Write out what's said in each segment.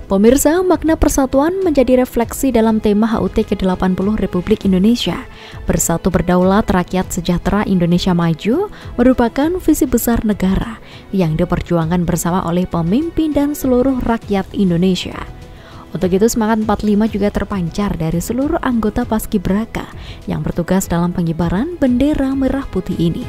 Pemirsa, makna persatuan menjadi refleksi dalam tema HUT ke-80 Republik Indonesia. Bersatu Berdaulat Rakyat Sejahtera Indonesia Maju merupakan visi besar negara yang diperjuangkan bersama oleh pemimpin dan seluruh rakyat Indonesia. Untuk itu, semangat 45 juga terpancar dari seluruh anggota Paskibraka yang bertugas dalam pengibaran bendera merah putih ini.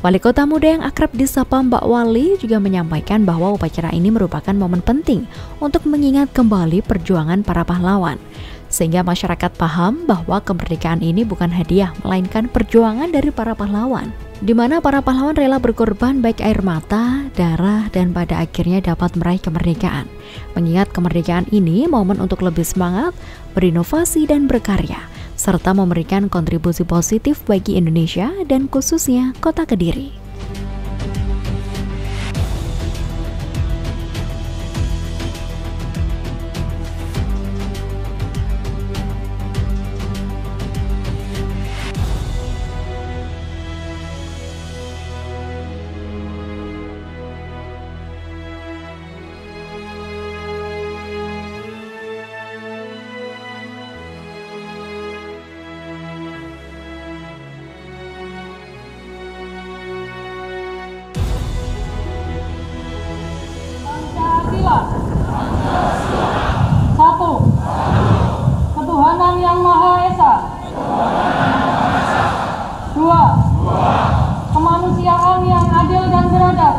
Wali Kota Muda yang akrab disapa Mbak Wali juga menyampaikan bahwa upacara ini merupakan momen penting untuk mengingat kembali perjuangan para pahlawan, sehingga masyarakat paham bahwa kemerdekaan ini bukan hadiah, melainkan perjuangan dari para pahlawan, di mana para pahlawan rela berkorban baik air mata, darah, dan pada akhirnya dapat meraih kemerdekaan. Mengingat kemerdekaan ini momen untuk lebih semangat, berinovasi, dan berkarya, serta memberikan kontribusi positif bagi Indonesia dan khususnya Kota Kediri. Satu, ketuhanan yang Maha Esa. Dua, kemanusiaan yang adil dan beradab.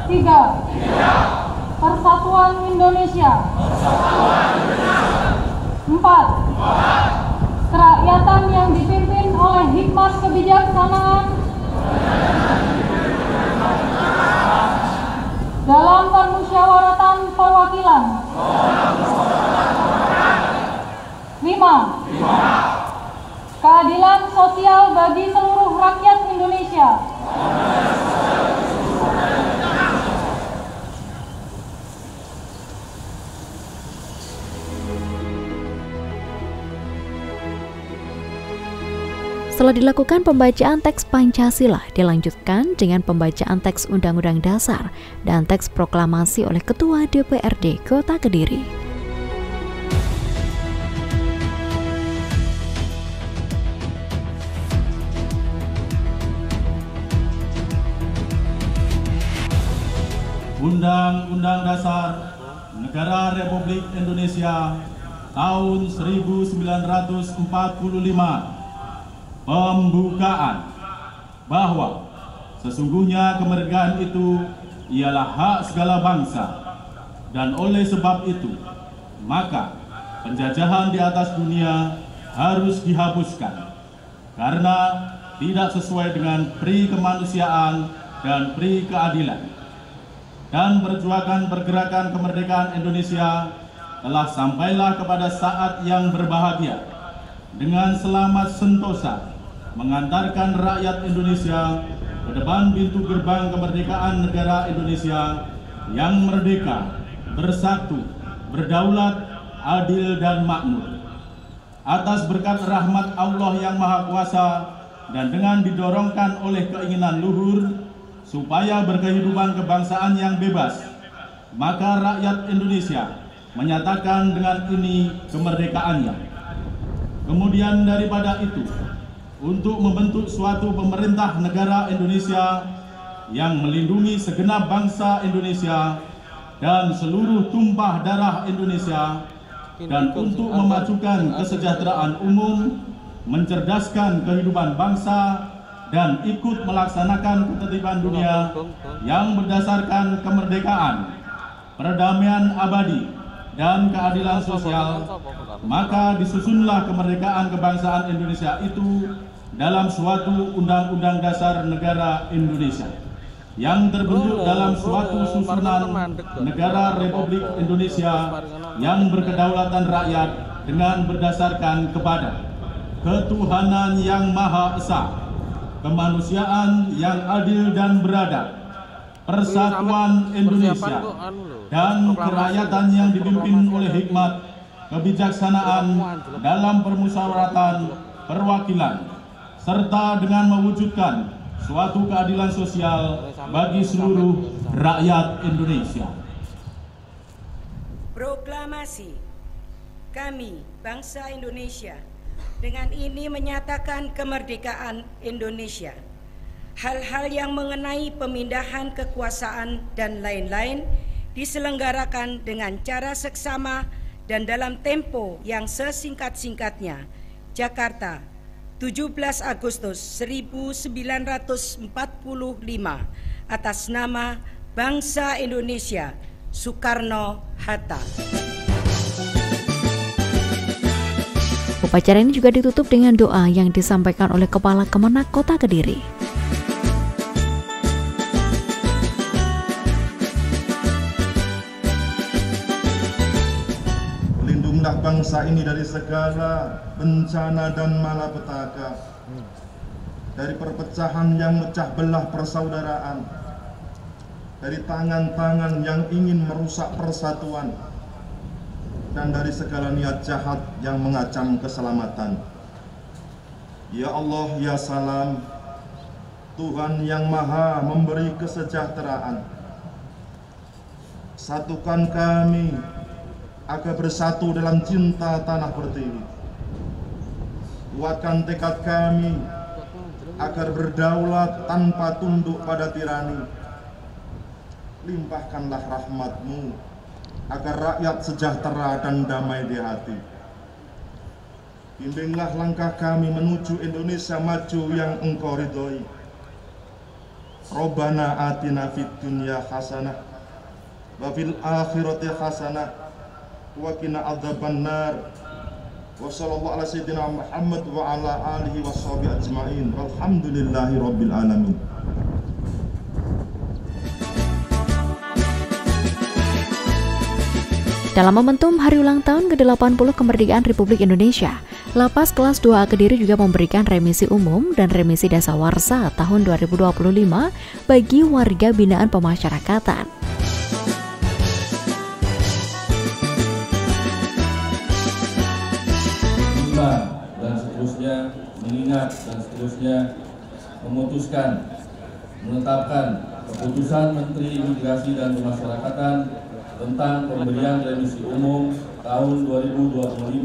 Tiga, persatuan Indonesia. Empat, kerakyatan yang dipimpin oleh hikmat kebijaksanaan dalam permusyawaratan perwakilan. 5. Keadilan sosial bagi seluruh rakyat Indonesia. Setelah dilakukan pembacaan teks Pancasila, dilanjutkan dengan pembacaan teks Undang-Undang Dasar dan teks proklamasi oleh Ketua DPRD Kota Kediri. Undang-Undang Dasar Negara Republik Indonesia tahun 1945 pembukaan bahwa sesungguhnya kemerdekaan itu ialah hak segala bangsa, dan oleh sebab itu maka penjajahan di atas dunia harus dihapuskan karena tidak sesuai dengan pri kemanusiaan dan pri keadilan. Dan perjuangan pergerakan kemerdekaan Indonesia telah sampailah kepada saat yang berbahagia dengan selamat sentosa mengantarkan rakyat Indonesia ke depan pintu gerbang kemerdekaan negara Indonesia yang merdeka, bersatu, berdaulat, adil dan makmur. Atas berkat rahmat Allah yang Maha Kuasa dan dengan didorongkan oleh keinginan luhur supaya berkehidupan kebangsaan yang bebas, maka rakyat Indonesia menyatakan dengan ini kemerdekaannya. Kemudian daripada itu, untuk membentuk suatu pemerintah negara Indonesia yang melindungi segenap bangsa Indonesia dan seluruh tumpah darah Indonesia, dan untuk memajukan kesejahteraan umum, mencerdaskan kehidupan bangsa, dan ikut melaksanakan ketertiban dunia yang berdasarkan kemerdekaan, perdamaian abadi, dan keadilan sosial, maka disusunlah kemerdekaan kebangsaan Indonesia itu dalam suatu Undang-Undang Dasar Negara Indonesia yang terbentuk dalam suatu susunan Negara Republik Indonesia yang berkedaulatan rakyat dengan berdasarkan kepada ketuhanan yang Maha Esa, kemanusiaan yang adil dan beradab, persatuan Indonesia, dan kerakyatan yang dipimpin oleh hikmat, kebijaksanaan dalam permusyawaratan, perwakilan, serta dengan mewujudkan suatu keadilan sosial bagi seluruh rakyat Indonesia. Proklamasi kami, bangsa Indonesia, dengan ini menyatakan kemerdekaan Indonesia. Hal-hal yang mengenai pemindahan kekuasaan dan lain-lain diselenggarakan dengan cara seksama dan dalam tempo yang sesingkat-singkatnya. Jakarta, 17 Agustus 1945, atas nama bangsa Indonesia, Soekarno-Hatta. Upacara ini juga ditutup dengan doa yang disampaikan oleh Kepala Kemenak Kota Kediri. Lindungilah bangsa ini dari segala bencana dan malapetaka, dari perpecahan yang mecah belah persaudaraan, dari tangan-tangan yang ingin merusak persatuan, dan dari segala niat jahat yang mengancam keselamatan. Ya Allah, ya Salam, Tuhan yang Maha memberi kesejahteraan, satukan kami agar bersatu dalam cinta tanah pertiwi. Kuatkan tekad kami agar berdaulat tanpa tunduk pada tirani. Limpahkanlah rahmat-Mu agar rakyat sejahtera dan damai di hati. Bimbinglah langkah kami menuju Indonesia maju yang Engkau ridhoi. Rabbana atina fid dunya hasanah wa fil akhirati hasanah wa qina adzabannar. Wa sallallahu ala sayyidina Muhammad wa ala alihi washabihi ajmain. Walhamdulillahi rabbil alamin. Dalam momentum hari ulang tahun ke-80 kemerdekaan Republik Indonesia, Lapas Kelas 2A Kediri juga memberikan remisi umum dan remisi dasawarsa tahun 2025 bagi warga binaan pemasyarakatan. Dan seterusnya, mengingat dan seterusnya, memutuskan, menetapkan keputusan Menteri Imigrasi dan Pemasyarakatan tentang pemberian remisi umum tahun 2025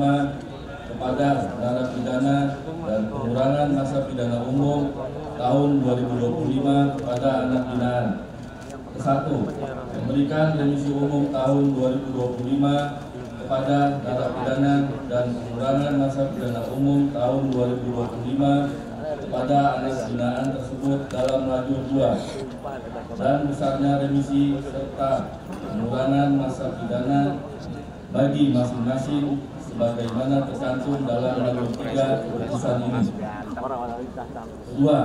kepada narapidana dan pengurangan masa pidana umum tahun 2025 kepada anak binaan. Kesatu, memberikan remisi umum tahun 2025 kepada narapidana dan pengurangan masa pidana umum tahun 2025 kepada anak binaan tersebut dalam lajur 2, dan besarnya remisi serta pengurangan masa pidana bagi masing-masing sebagaimana tercantum dalam lajur 3 keputusan ini. Kedua,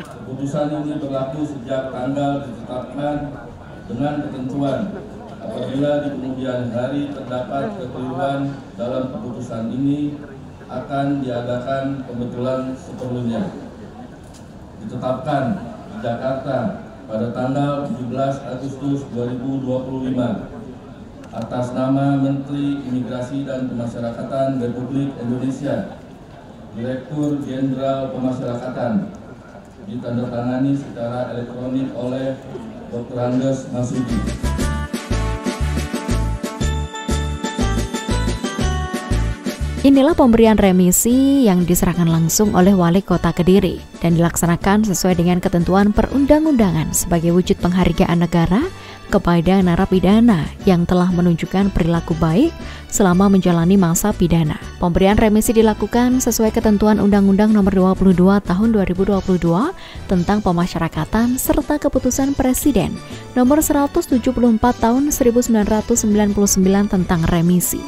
keputusan ini berlaku sejak tanggal ditetapkan dengan ketentuan apabila di kemudian hari terdapat kekeliruan dalam keputusan ini akan diadakan pembetulan seperlunya. Ditetapkan di Jakarta pada tanggal 17 Agustus 2025 atas nama Menteri Imigrasi dan Pemasyarakatan Republik Indonesia, Direktur Jenderal Pemasyarakatan, ditandatangani secara elektronik oleh Dr. Andes Masudi. Inilah pemberian remisi yang diserahkan langsung oleh Wali Kota Kediri dan dilaksanakan sesuai dengan ketentuan perundang-undangan sebagai wujud penghargaan negara kepada narapidana yang telah menunjukkan perilaku baik selama menjalani masa pidana. Pemberian remisi dilakukan sesuai ketentuan Undang-Undang Nomor 22 Tahun 2022 tentang Pemasyarakatan serta Keputusan Presiden Nomor 174 Tahun 1999 tentang remisi.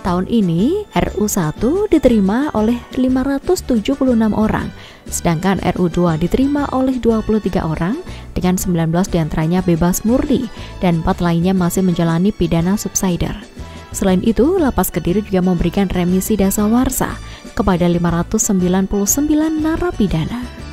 Tahun ini, RU 1 diterima oleh 576 orang, sedangkan RU 2 diterima oleh 23 orang, dengan 19 diantaranya bebas murni, dan 4 lainnya masih menjalani pidana subsidiar. Selain itu, Lapas Kediri juga memberikan remisi dasawarsa kepada 599 narapidana.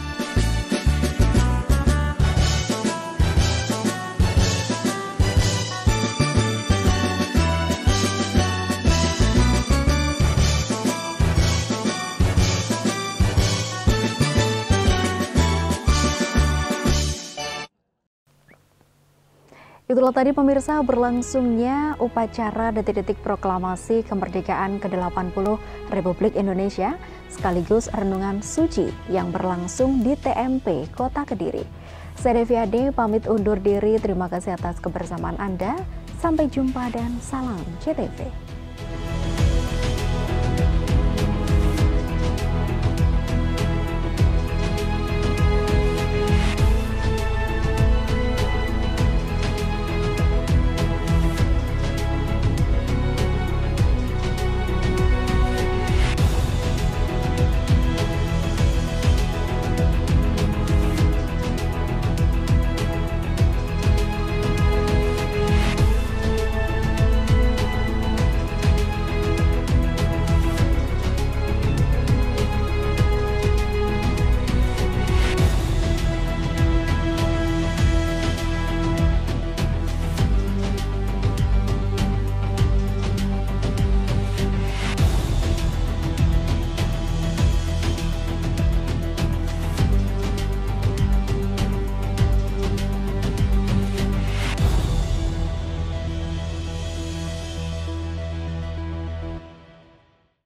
Itulah tadi pemirsa berlangsungnya upacara detik-detik proklamasi kemerdekaan ke-80 Republik Indonesia sekaligus renungan suci yang berlangsung di TMP Kota Kediri. Saya Devi Ade pamit undur diri, terima kasih atas kebersamaan Anda, sampai jumpa dan salam CTV.